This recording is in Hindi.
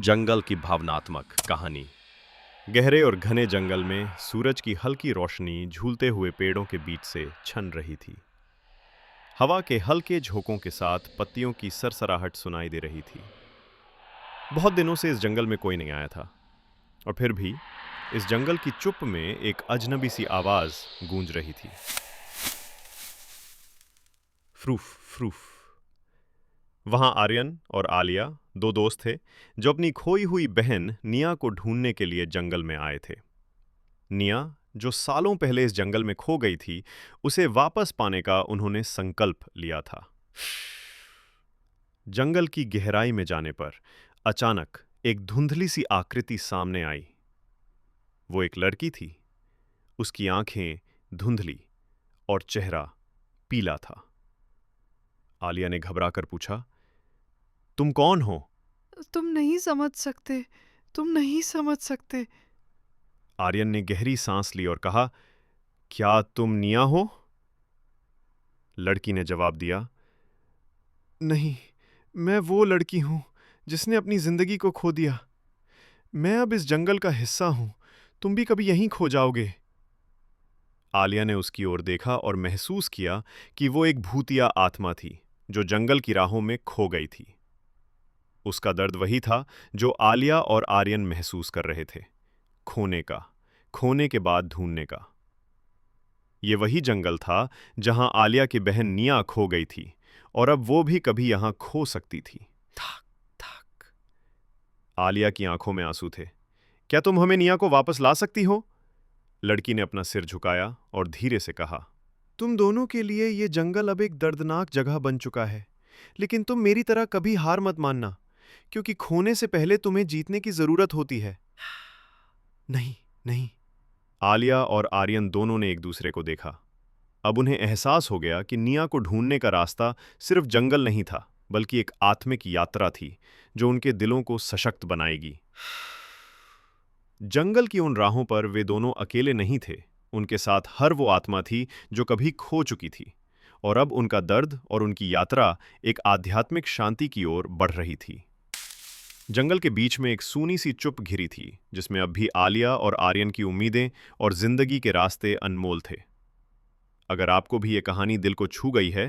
जंगल की भावनात्मक कहानी। गहरे और घने जंगल में सूरज की हल्की रोशनी झूलते हुए पेड़ों के बीच से छन रही थी। हवा के हल्के झोंकों के साथ पत्तियों की सरसराहट सुनाई दे रही थी। बहुत दिनों से इस जंगल में कोई नहीं आया था, और फिर भी इस जंगल की चुप में एक अजनबी सी आवाज गूंज रही थी। Proof proof. वहां आर्यन और आलिया, दो दोस्त थे जो अपनी खोई हुई बहन निया को ढूंढने के लिए जंगल में आए थे। निया, जो सालों पहले इस जंगल में खो गई थी, उसे वापस पाने का उन्होंने संकल्प लिया था। जंगल की गहराई में जाने पर अचानक एक धुंधली सी आकृति सामने आई। वो एक लड़की थी। उसकी आंखें धुंधली और चेहरा पीला था। आलिया ने घबराकर पूछा, तुम कौन हो? तुम नहीं समझ सकते। तुम नहीं समझ सकते। आर्यन ने गहरी सांस ली और कहा, क्या तुम निया हो? लड़की ने जवाब दिया, नहीं, मैं वो लड़की हूं जिसने अपनी जिंदगी को खो दिया। मैं अब इस जंगल का हिस्सा हूं। तुम भी कभी यहीं खो जाओगे। आलिया ने उसकी ओर देखा और महसूस किया कि वो एक भूतिया आत्मा थी जो जंगल की राहों में खो गई थी। उसका दर्द वही था जो आलिया और आर्यन महसूस कर रहे थे, खोने का, खोने के बाद ढूंढने का। ये वही जंगल था जहां आलिया की बहन निया खो गई थी, और अब वो भी कभी यहां खो सकती थी। थक थक। आलिया की आंखों में आंसू थे। क्या तुम हमें निया को वापस ला सकती हो? लड़की ने अपना सिर झुकाया और धीरे से कहा, तुम दोनों के लिए ये जंगल अब एक दर्दनाक जगह बन चुका है, लेकिन तुम मेरी तरह कभी हार मत मानना, क्योंकि खोने से पहले तुम्हें जीतने की जरूरत होती है। नहीं, नहीं। आलिया और आर्यन दोनों ने एक दूसरे को देखा। अब उन्हें एहसास हो गया कि निया को ढूंढने का रास्ता सिर्फ जंगल नहीं था, बल्कि एक आत्मिक यात्रा थी जो उनके दिलों को सशक्त बनाएगी। जंगल की उन राहों पर वे दोनों अकेले नहीं थे। उनके साथ हर वो आत्मा थी जो कभी खो चुकी थी, और अब उनका दर्द और उनकी यात्रा एक आध्यात्मिक शांति की ओर बढ़ रही थी। जंगल के बीच में एक सूनी सी चुप घिरी थी, जिसमें अब भी आलिया और आर्यन की उम्मीदें और जिंदगी के रास्ते अनमोल थे। अगर आपको भी ये कहानी दिल को छू गई है,